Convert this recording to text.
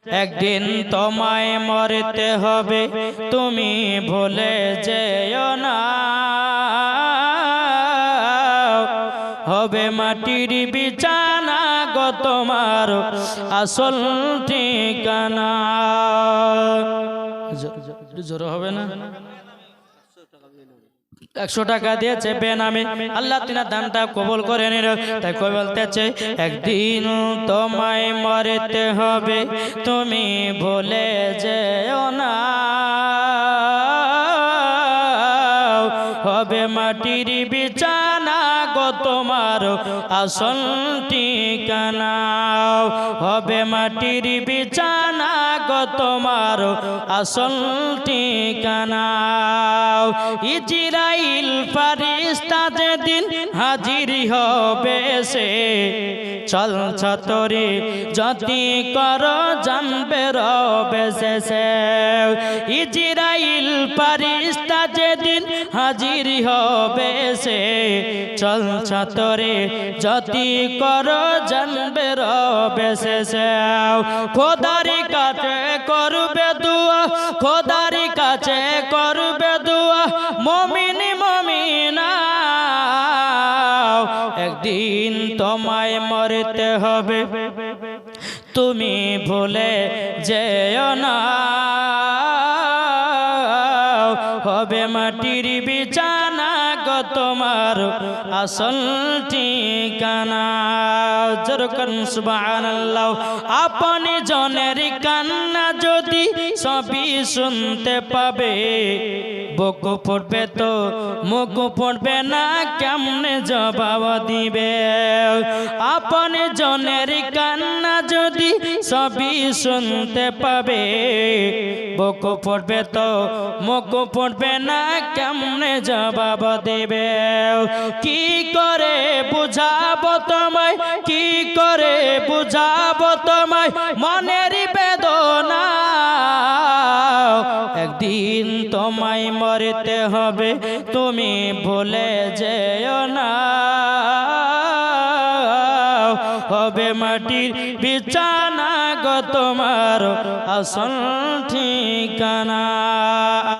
একদিন তোমায় মরতে হবে, তুমি ভুলে যেও না। হবে মাটির বিছানা গো তোমার আসল ঠিকানা। জোর হবে না? 100 টাকা দিয়েছে বেনামে, আল্লাহ তিনার দানটা কবুল করে নিল। তাই কই বলতেছে একদিন তোমায় মরতে হবে, তুমি ভুলে যেও না। হবে মাটির বিছানা গো তোমার আসল ঠিকানা। হবে মাটির বিছানা গো তোমার আসল ঠিকানা। ইজরাইল ফেরেশতা যেদিন হাজির হবে সে, চলছ তোরে যতি কর জানবে রবে সে। ইজরাইল ফেরেশতা যেদিন হাজির হবে সে, চলছ তোরে যতি কর জানবে রবে সে। খোদার কাছে করবে দুয়া, খোদার কাছে করবে দুয়া মুমিন মুমিনা। একদিন তোমায় মরতে হবে, তুমি ভুলে যেও না। হবে মাটির বিছানা গো তোমার আসল ঠিকানা। যেরকম সুবহানাল্লাহ। আপনি জনের কান্না যদি সবই শুনতে পাবে, বুক ফুটবে তো মুখ ফুটবে না, কেমনে জবাব দিবে? আপনি জনের কান্না যদি সবই শুনতে পাবে, বুক ফুটবে তো মুখ ফুটবে না, কেমনে জবাব দেবে? কি করে বুঝাবো তোমায়, কি করে বুঝাবো তোমায় মনের বেদনা? একদিন তোমায় মরতে হবে, তুমি ভুলে যেও না। হবে মাটির বিছানা গো তোমার আসল ঠিকানা।